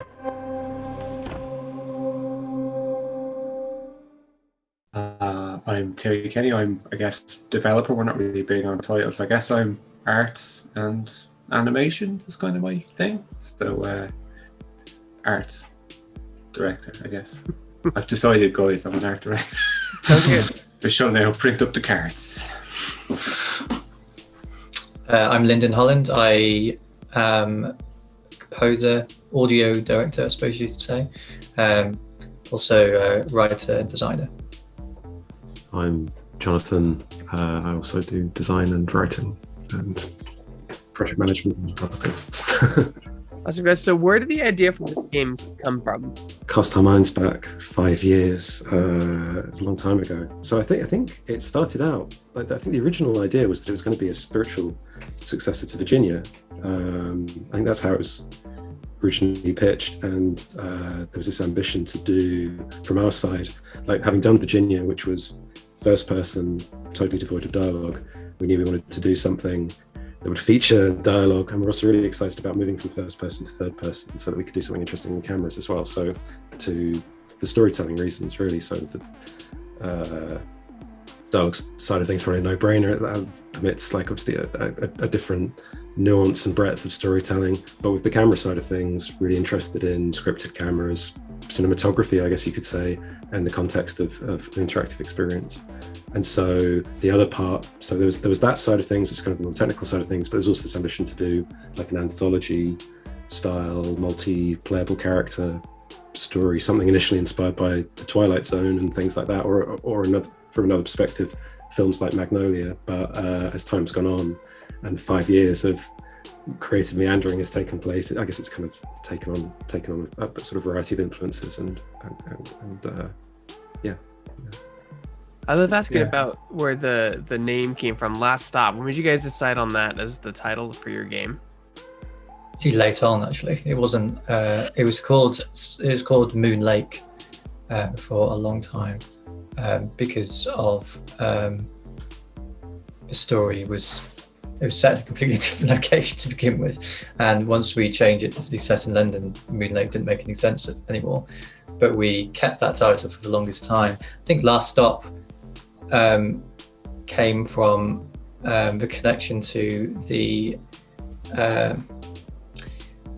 I'm Terry Kenny. I'm, I guess, developer. We're not really big on titles. I guess I'm arts and animation is kind of my thing. So, arts director, I guess. I've decided, guys, I'm an art director. Sounds good. We shall now print up the cards. I'm Lyndon Holland. I am composer, audio director, I suppose you could say. Also writer and designer. I'm Jonathan. I also do design and writing and project management and other bits. Awesome, guys. So where did the idea for this game come from? Cast our minds back 5 years. It was a long time ago. So I think it started out, I think the original idea was that it was going to be a spiritual successor to Virginia. I think that's how it was originally pitched, and there was this ambition to do, from our side, like having done Virginia, which was first person, totally devoid of dialogue, we knew we wanted to do something that would feature dialogue, and we're also really excited about moving from first person to third person so that we could do something interesting in cameras as well. So for storytelling reasons, really. So the dialogue side of things probably a no-brainer. That permits, like, obviously a different nuance and breadth of storytelling, but with the camera side of things, really interested in scripted cameras, cinematography, I guess you could say, and the context of an interactive experience. And so the other part, so there was that side of things, which is kind of the more technical side of things, but there's also this ambition to do like an anthology style, multi-playable character story, something initially inspired by The Twilight Zone and things like that, or another, from another perspective, films like Magnolia. But as time's gone on and 5 years of creative meandering has taken place, I guess it's kind of taken on a sort of variety of influences and yeah. I love asking about where the name came from. Last Stop. When did you guys decide on that as the title for your game? Too late on, actually. It wasn't. It was called Moon Lake for a long time because of the story was set in a completely different location to begin with, and once we changed it to be set in London, Moon Lake didn't make any sense anymore. But we kept that title for the longest time. I think Last Stop came from the connection to the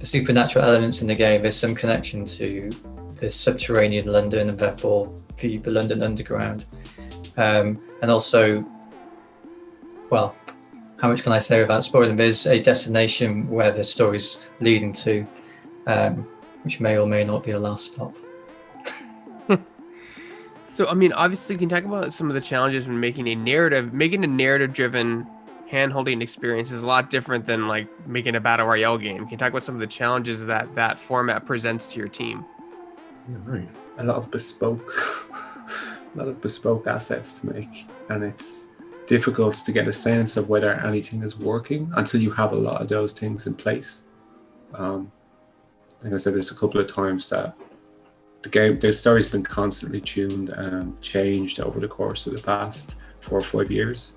supernatural elements in the game. There's some connection to the subterranean London, and therefore the London Underground, and also, well, how much can I say without spoiling? There's a destination where the story's leading to, which may or may not be a last stop. So, I mean, obviously, can you talk about some of the challenges when making a narrative-driven hand-holding experience is a lot different than like making a battle royale game. Can you talk about some of the challenges that format presents to your team? Yeah, right. A lot of bespoke assets to make, and it's difficult to get a sense of whether anything is working until you have a lot of those things in place. I think I said this a couple of times, that the story's been constantly tuned and changed over the course of the past 4 or 5 years.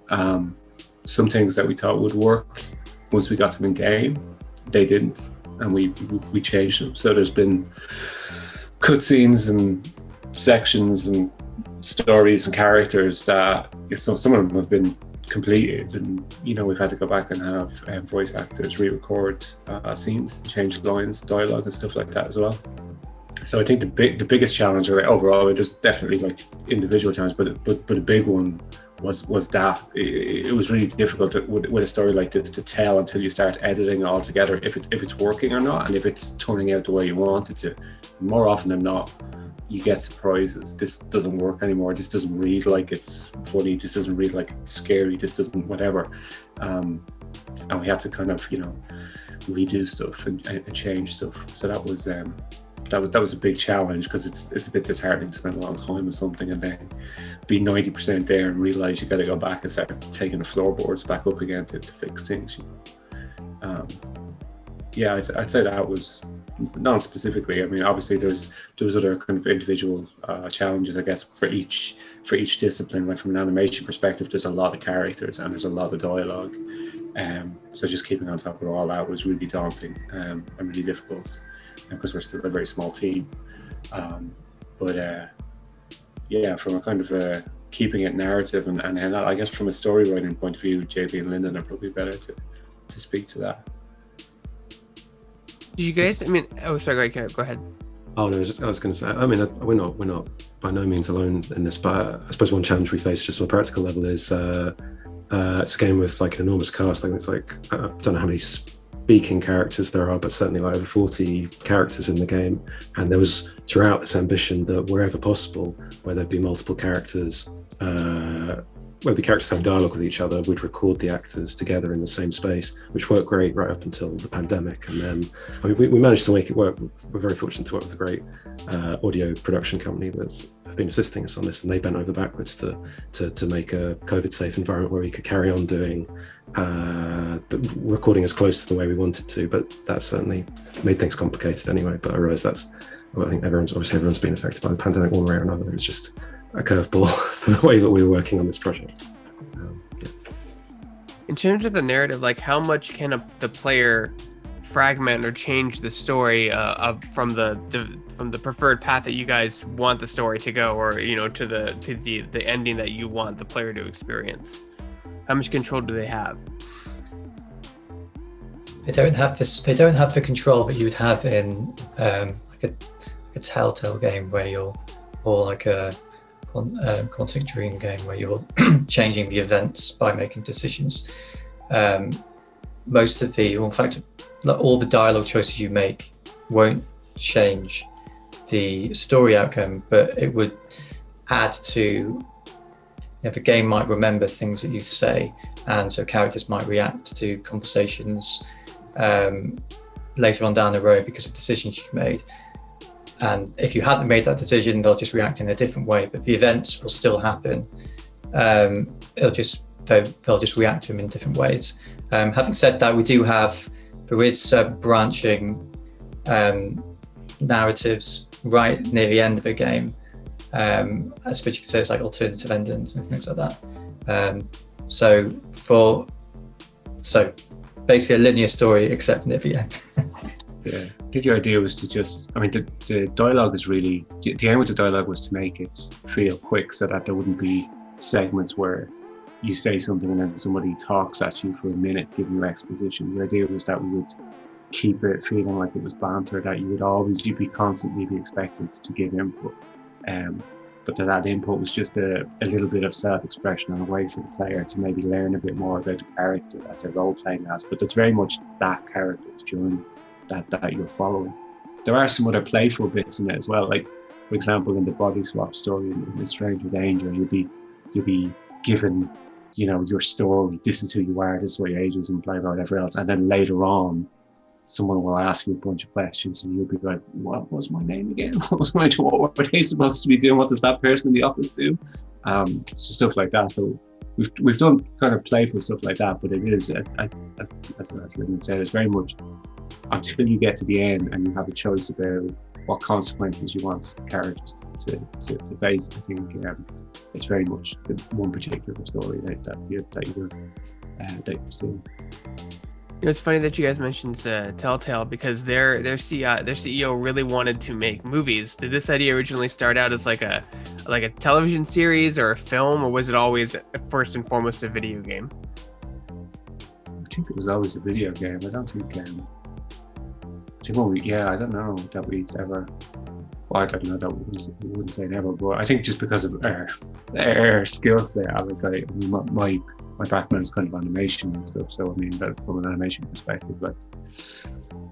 Some things that we thought would work once we got them in game, they didn't, and we changed them. So there's been cutscenes and sections and stories and characters that, some of them have been completed, and we've had to go back and have voice actors re-record scenes, change lines, dialogue and stuff like that as well. So I think the biggest challenge, overall, there's definitely like individual challenge, but a big one was that it was really difficult with a story like this to tell until you start editing it all together if it's working or not, and if it's turning out the way you want it to. More often than not, you get surprises. This doesn't work anymore. This doesn't read like it's funny. This doesn't read like it's scary. This doesn't whatever. And we had to kind of redo stuff and change stuff. So that was a big challenge, because it's a bit disheartening to spend a long time with something and then be 90% there and realize you got to go back and start taking the floorboards back up again to fix things. I'd say that was, not specifically. I mean, obviously there was other kind of individual challenges, I guess, for each discipline. Like from an animation perspective, there's a lot of characters and there's a lot of dialogue. So just keeping on top of all that was really daunting and really difficult. because we're still a very small team. But yeah, from a kind of keeping it narrative and I guess from a story writing point of view, JB and Lyndon are probably better to speak to that. Do you guys? I mean, oh, sorry, go ahead. Oh no, I was going to say. I mean, we're not by no means alone in this, but I suppose one challenge we face just on a practical level is it's a game with like an enormous cast. I think it's like I don't know how many speaking characters there are, but certainly like over 40 characters in the game. And there was throughout this ambition that wherever possible, where there'd be multiple characters, where the characters have dialogue with each other, we'd record the actors together in the same space, which worked great right up until the pandemic. And then I mean, we managed to make it work. We're very fortunate to work with a great audio production company that's been assisting us on this, and they bent over backwards to make a COVID-safe environment where we could carry on doing the recording as close to the way we wanted to. But that certainly made things complicated anyway. But I realise I think everyone's been affected by the pandemic one way or another. It's just a curveball for the way that we were working on this project. Yeah. In terms of the narrative, like how much can the player fragment or change the story from the preferred path that you guys want the story to go, or to the ending that you want the player to experience? How much control do they have? They don't have this. They don't have the control that you would have in like a Telltale game or like a Quantic Dream game where you're changing the events by making decisions. Most of in fact, all the dialogue choices you make won't change the story outcome, but it would add to. The game might remember things that you say, and so characters might react to conversations later on down the road because of decisions you made. And if you hadn't made that decision, they'll just react in a different way, but the events will still happen. They'll just react to them in different ways. Having said that, there is branching narratives right near the end of the game. I suppose you could say it's like alternative endings and things like that. So basically a linear story except near the end. Yeah, I think the idea was to the dialogue is really, the aim with the dialogue was to make it feel quick so that there wouldn't be segments where you say something and then somebody talks at you for a minute giving you exposition. The idea was that we would keep it feeling like it was banter, that you'd be constantly be expected to give input. But that input was just a little bit of self-expression and a way for the player to maybe learn a bit more about the character that they're role-playing as. But it's very much that character's journey that you're following. There are some other playful bits in it as well. Like, for example, in the body swap story in Stranger Danger, you'll be given, your story. This is who you are. This is what your age is, and blah, blah, whatever else. And then later on, someone will ask you a bunch of questions and you'll be like, what was my name again? What were they supposed to be doing? What does that person in the office do? So stuff like that. So we've done kind of playful stuff like that, but it is, as Lyndon said, it's very much until you get to the end and you have a choice about what consequences you want the characters to face. I think it's very much the one particular story that you're seeing. It's funny that you guys mentioned Telltale, because their CEO really wanted to make movies. Did this idea originally start out as like a television series or a film, or was it always first and foremost a video game? I think it was always a video game. I don't think. I don't know that we'd ever. Well, I don't know that we wouldn't say never, but I think just because of our skill set, my background is kind of animation and stuff. So I mean, from an animation perspective, like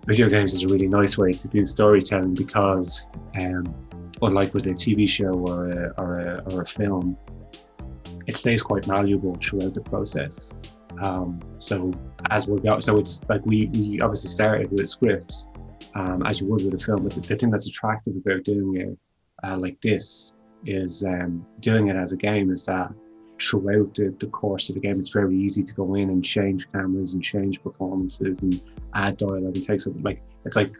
video games is a really nice way to do storytelling because, unlike with a TV show or a film, it stays quite malleable throughout the process. So as we go, so it's like we obviously started with scripts, as you would with a film. But the thing that's attractive about doing it like this is doing it as a game is that throughout the course of the game, it's very easy to go in and change cameras and change performances and add dialogue and take something like it's like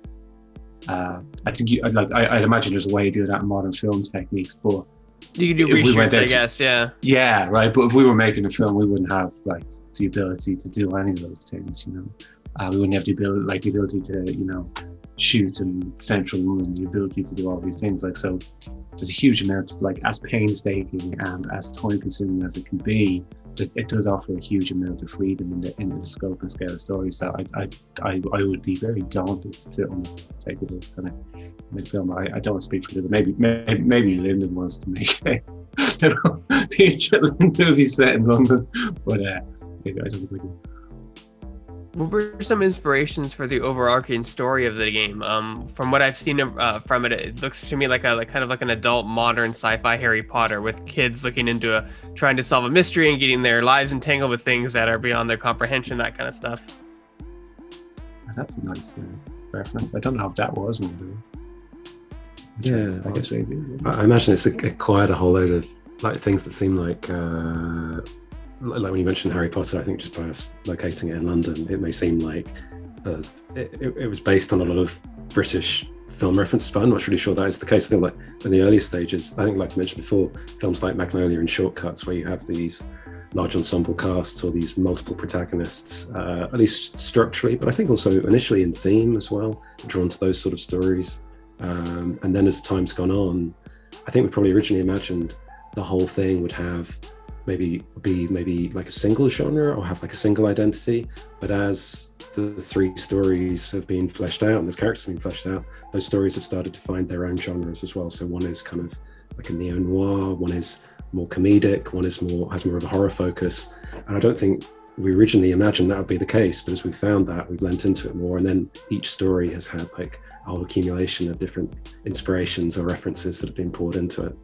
I think I'd imagine there's a way to do that in modern film techniques, but you can do reshoots, I guess. Yeah, right. But if we were making a film, we wouldn't have like the ability to do any of those things. We wouldn't have the ability to shoot and central and the ability to do all these things. Like, so there's a huge amount, like, as painstaking and as time consuming as it can be, it does offer a huge amount of freedom in the scope and scale of stories. So I would be very daunted to undertake this kind of film. I don't want to speak for Lyndon. Maybe Lyndon wants to make a feature movie set in London, but I don't think we do. What were some inspirations for the overarching story of the game? From what I've seen from it, it looks to me like kind of like an adult modern sci-fi Harry Potter, with kids looking into trying to solve a mystery and getting their lives entangled with things that are beyond their comprehension, that kind of stuff. That's a nice reference. I don't know if that was one, though. Yeah, I guess maybe. I imagine it's acquired a whole load of like things that seem like when you mentioned Harry Potter, I think just by us locating it in London, it may seem like it was based on a lot of British film references, but I'm not really sure that is the case. I think like in the early stages, I think like I mentioned before, films like Magnolia and Shortcuts, where you have these large ensemble casts or these multiple protagonists, at least structurally, but I think also initially in theme as well, drawn to those sort of stories. And then as time's gone on, I think we probably originally imagined the whole thing would have maybe like a single genre or have like a single identity, but as the three stories have been fleshed out and those characters have been fleshed out, those stories have started to find their own genres as well. So one is kind of like a neo-noir, one is more comedic, one is has more of a horror focus, and I don't think we originally imagined that would be the case, but as we've found that, we've lent into it more, and then each story has had like a whole accumulation of different inspirations or references that have been poured into it.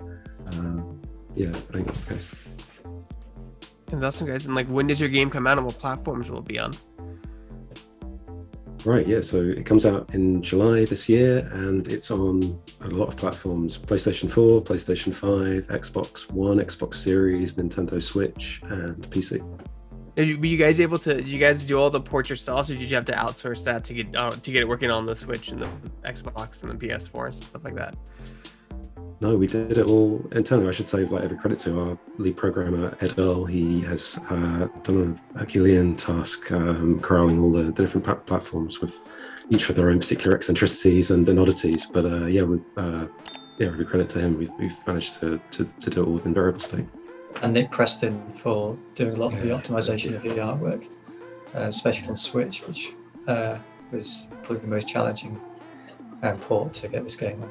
Yeah, I think that's the case. And that's awesome, guys. And like, when does your game come out, and what platforms will it be on? Right, yeah, so it comes out in July this year, and it's on a lot of platforms: PlayStation 4, PlayStation 5, Xbox One, Xbox Series, Nintendo Switch, and PC. Were you guys able to? Did you guys do all the ports yourselves, or did you have to outsource that to get it working on the Switch and the Xbox and the PS4 and stuff like that? No, we did it all internally. I should say, like, every credit to our lead programmer, Ed Earl. He has done a Herculean task corralling all the different platforms, with each with their own particular eccentricities and oddities. But every credit to him. We've managed to do it all within variable state. And Nick Preston for doing a lot of the optimization of the artwork, especially on Switch, which was probably the most challenging port to get this game on.